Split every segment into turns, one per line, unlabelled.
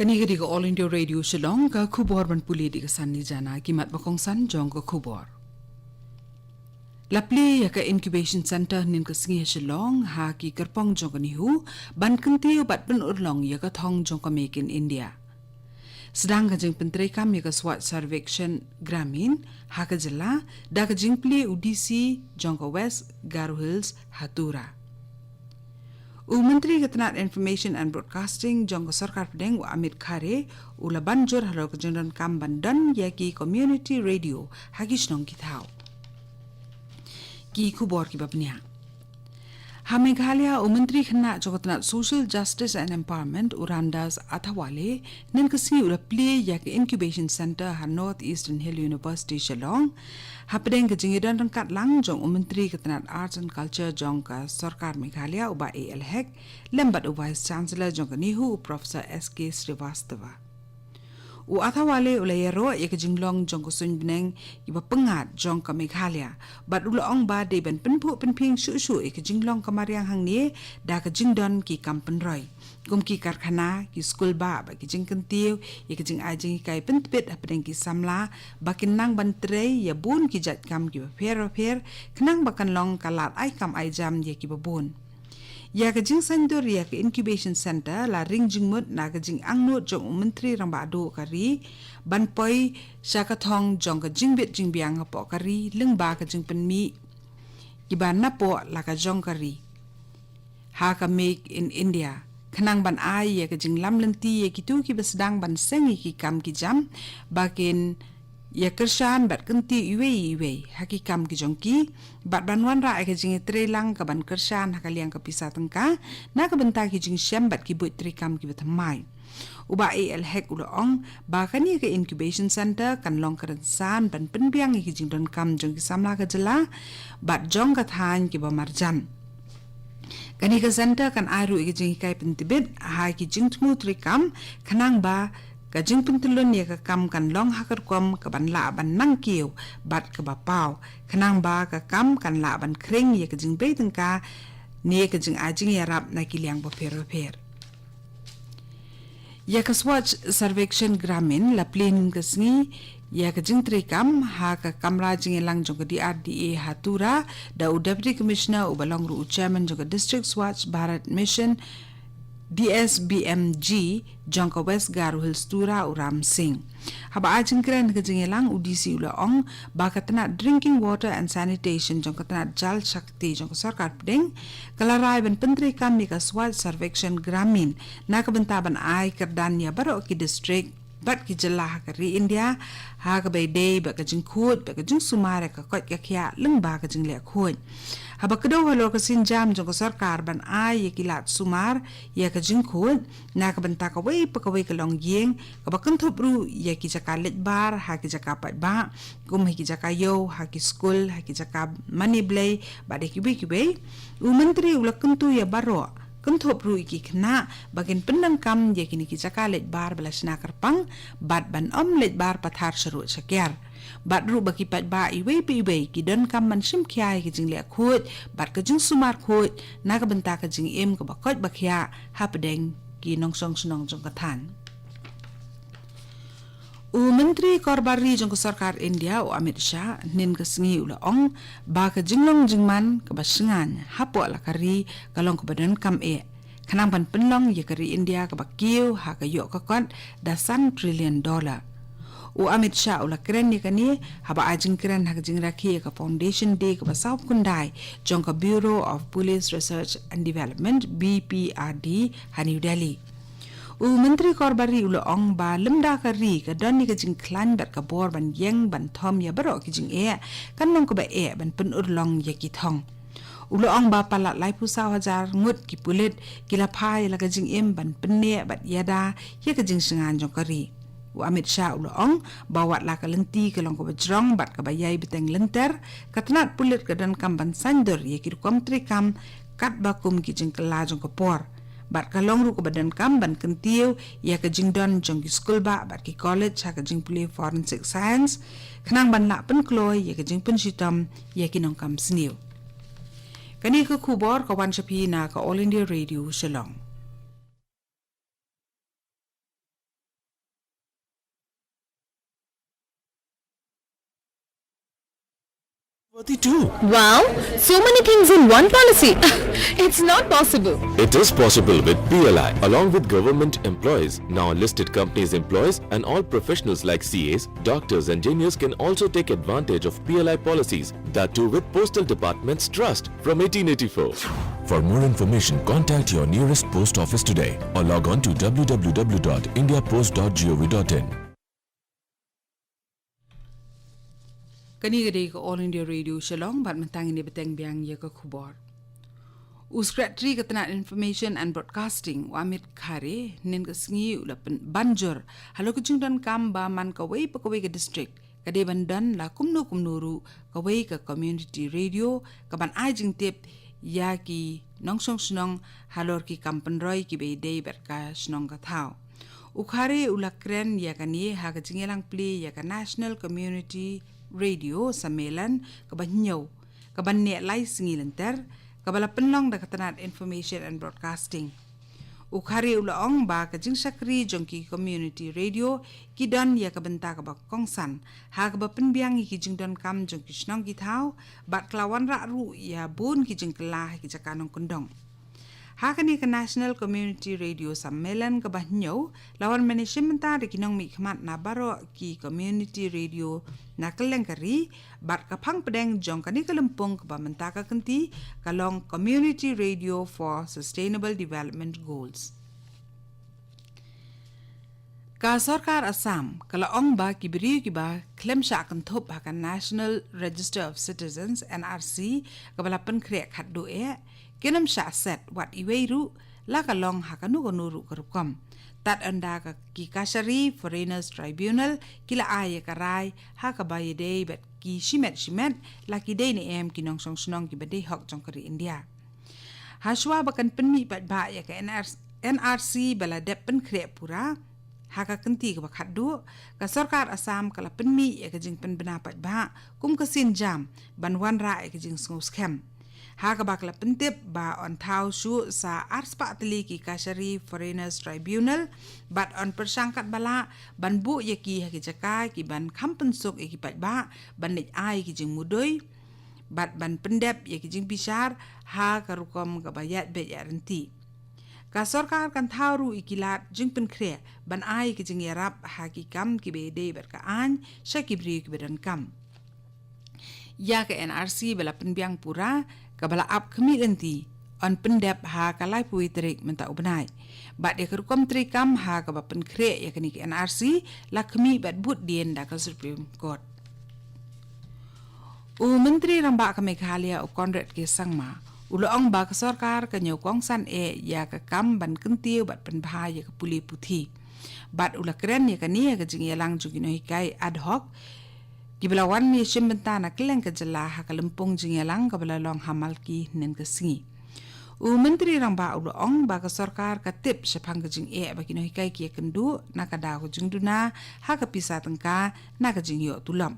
Kani ko All India Radio Shillong ka khubor ban puli di kasan ni jana kimat bakong san jong ka khubor. Lapli ya ka incubation center nin ka singi Shillong ha ki kerpong jong ka nihu ban kenti bat ban urlong ya ka thong jong ka make in India. Sedang ka jing pentri kam ya ka swat survection gramin ha ka jela da ka jing pli UDC jong ka West Garo Hills Hatura. Menteri Ketenaga Information and Broadcasting jong sarkar pedeng wa Amit Khare ula banjur halo kejendan kam bandan yaki community radio hagis nong kitau ki kubor ki babnia Meghalaya Menteri Khana jong ketenaga Social Justice and Empowerment urandas athawale nen kasi ula play yaki incubation center ha North Eastern Hill University Shillong Hapedeng ke jingidan rangkat lang jong Menteri Ketenaga Arts and Culture jong ka sarkar Meghalaya uba ALHEC lembat Vice Chancellor jong ka nihu Professor SK Srivastava. Athawale ulayero ya ke jinglong jong ko sunbneng iba pengat jong ka Meghalaya bat ulaong ba de ben penpu penping shu ke jinglong kamariang hang ni da ke jingdon ki kampen roy kum ki karkhana ki school ba ki jing kentiu ya ke jing ajing kai pentpet apedeng ki samla bakin nang bantre ya bun ki jat kam ki pher kenang bakan long kalat ai kam ai jam ya ki babun ya ke jing sandur ya ke incubation center la ring jingmut na ke jing angno jong menteri ramba ado kari ban poi syakathong jong ke jingbet jingbiang po kari lengba ke jing penmi ki ban napo la ka jong kari ha ka make in India kenang ban ai ya ke jing lam lenti ya kitu ki besdang ban sengi ki kam ki jam bakin ya kershan bat kenti iwe hakikam ki jongki bat banwan ra ke jing trelang ka ban kershan hakaliang ka pisa tengka na ka benta ki jing syam bat ki buit trikam ki bethamai uba ALHEC uloong ba kani ke incubation center kan long kerensan ban penbiang ki jing don kam jong ki samla ka jela bat jong ka than ki ba marjan kani ke center kan airu ki jing kai pentibit ha ki jing tmu trikam kanang ba kajing pentulun ya ka kam kan long hakar kom ka ban la ban nang kiu bat ka bapau kanang ba ka kam kan la ban kring ya kajing be tengka ni kajing ajing ya rap na kiliang bo pher ya ka swatch survection gramin la plin kasngi ya kajing trikam ha ka kamra jing elang jong ka DRDA Hatura da Deputy Commissioner ubalong ru chairman jong ka District Swatch Bharat Mission DSBMG jongka West Garo Hills Tura Uram Singh. Haba ajin keren ke jingelang UDC ulaong baka tena drinking water and sanitation jongka tena jal shakti jongka sarkar pedeng kalarai ben pentri kami ka swat survection gramin na kebentaban ai kerdan ya baro ki district bat ki jelah kari India ha ka bay day ba ka jing khut ba ka jing sumare ka kot ka kya leng ba ka jing le khut haba kedo halo ka sinjam jong ka sarkar ban ai ya kilat sumar ya ka jing khut na ka benta ka wei pa ka wei ka long yeng ka ba kan thopru ya ki jaka let bar ha ki jaka pat ba kum ki jaka yo ha ki school ha ki jaka money blay ba de ki be menteri ulakentu ya baro kenthop ru iki kena bagian pendang kam ya kini ki jaka let bar belasna kerpang bat ban let bar pathar seru sekiar bat ru baki pat ba iwe ki don kam man sim khyai ki jing le khut bat ka jing sumar khut na ka benta ka jing em ka bakot bakhya ha pedeng ki nong song snong jong kathan Menteri Korbari jong sarkar India Amit Shah nin kesengi ulaong ba ka jinglong jingman ka basengan hapo la kari kalong ka badan kam kanang pan penlong ya kari India ka bakiu ha ka yo ka kon dasan $1 trillion Amit Shah ula keren ni kani haba ajing keren ha ka jing rakhi ka foundation day ka basaw kundai jong ka Bureau of Police Research and Development BPRD ha New Delhi Menteri Korbari ulaong ba lemda kari ka don ni ka jing klan bat ka bor ban yeng ban thom ya baro ki jing kan nong ka ba ban pen urlong ya ki thong ulaong ba pala lai pusa hajar ngut ki pulit kila phai la ka jing em ban penne bat yada ya ka jing singan jong kari Amit Shah ulaong bawat la ka lenti ka long ka bajrong bat ka bayai biteng lenter katnat pulit ka don kam ban sandur ya ki kom trikam kat bakum ki jing kala jong ka por bat kalong ru ko badan kam ban kentiu ya ka jingdon jong ki school ba bat ki college ha ka jing puli forensic science kenang ban la pen kloy ya ka jing pen sitam ya ki nong kam sniu kani ka khubor ka wan chapi na ka All India Radio Shillong
Worthy too.
Wow, so many things in one policy. It's not possible.
It is possible with PLI along with government employees, now listed companies employees and all professionals like CAs, doctors, engineers can also take advantage of PLI policies, that too with Postal Department's trust from 1884. For more information, contact your nearest post office today or log on to www.indiapost.gov.in.
Kani gede ke All India Radio Shillong bat mentang ini beteng biang ya ke kubor. Secretary Ketenat Information and Broadcasting Wamit Khare nen ke sengi ula banjur halo kejungdan kam ba man kawai pakawai ke district kade bandan la kumnuru kawai ke community radio ke ban ajing tip ya ki nongsong snong halor ki kampen roy ki be dei berka snong ka thau. Ukhare ula kren ya kani ha ke jingelang play ya ka National Community Radio Samelan kabanyau kabanne lai singilenter kabala penlong da Ketenat Information and Broadcasting ukhari ulaong ba kajing sakri jongki community radio kidan ya kabenta ka kongsan ha ka penbiang ki jingdan kam jongki snong ki thau bat klawan ra ru ya bun ki jing kelah ki jakanong kundong Hakani ke National Community Radio Samelan ke Bahnyau, lawan management tadi kinong mikmat na baro ki community radio na kelengkari, bat kapang pedeng jong kani kelempung ke Bamantaka kenti kalong Community Radio for Sustainable Development Goals. Ka Sarkar Assam, kalau ong ba kibiri kiba klem sya akan thop hakan National Register of Citizens NRC kabalapan krek haddo kinam sya set wat iweiru la kalong hakanu konuru kerukom tat anda ka kikashari Foreigners Tribunal kila aye karai hakabaye dei bet ki shimet la ki dei ni em kinong song snong ki bade hok jong kari India haswa bakan penmi bat ba ya ka NRC bala dep pen krek pura haka kenti ke bakat du ka Sarkar Assam kala penmi ya ka jing pen bena pat ba kum ka sin jam banwan ra ya ka jing ngos kem Haka bakla pentip ba on tau su sa arspa atli ki kashari Foreigners Tribunal bat on persangkat bala ban bu yaki haki jakai ki ban kampensuk yaki pat ba ban nek ai ki jing mudoi bat ban pendep yaki jing bishar ha karukom kabayat be ya renti ka Sarkar kan thauru ikilat jing pen kre ban ai ki jing yarap haki kam ki be dei ber ka an shakibri ki bedan kam ya ke NRC bala penbiang pura kabala ap kami lenti on pendep ha kalai pui terik menta ubenai bat dia kerukom trikam ha kaba pen kre ya kini ke NRC la kami bat but dien da ka Supreme Court Menteri Ramba ka Meghalaya u Conrad ke Sangma uloong ba ka Sarkar ka nyau kongsan ya ka kam ban kentiu bat pen bha ya ka puli puthi bat ula keren ya kani ya ka jing yalang jugino hikai ad hoc Kibalawan ni simbenta na keleng kejela ha kalempung jingelang kabala long hamalki nen kesingi. Menteri Ramba uloong ba ka Sarkar ka tip sepang kejing ba kino hikai ki kendu na kada ko jingduna ha ka pisa tengka na ka jing yo tulam.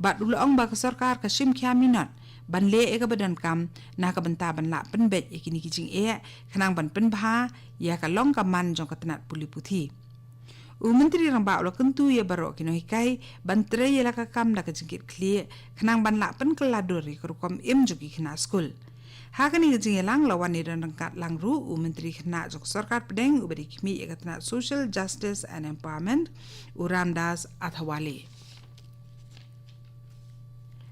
Bat uloong ba ka Sarkar ka sim kya minat ban le ka badan kam na ka benta ban la pen bet kini kijing kanang ban pen bha ya ka long ka man jong ka tenat puli puthi. Menteri Ramba ulo kentu ya barok kino hikai bantre ya laka kam da kejingkit kli kenang ban la pen keladori kerukom jugi kena skul hakani kejing lang lawan ni dan rengkat lang ru Menteri kena jok Sarkar pedeng uberi kimi ya katna Social Justice and Empowerment Ramdas Athawale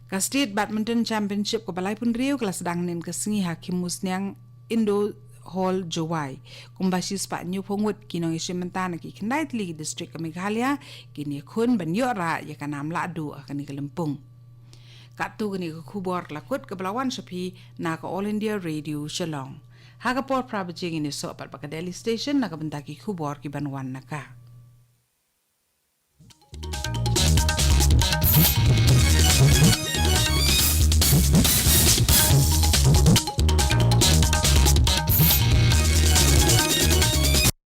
ka State Badminton Championship ko balai pun Rio kelas sedang nen kesengi hakim musnyang Indo Hall Jowai kumbashi spa new pongwet kinong isimentana ki kendai tli district Meghalaya kini khun ban yora ya kanam ladu akani kelempung katu kini khubor lakut ke belawan sepi na ka All India Radio Shillong haga por prabjing ini so pat ka Delhi station na ka bentaki khubor ki banwan naka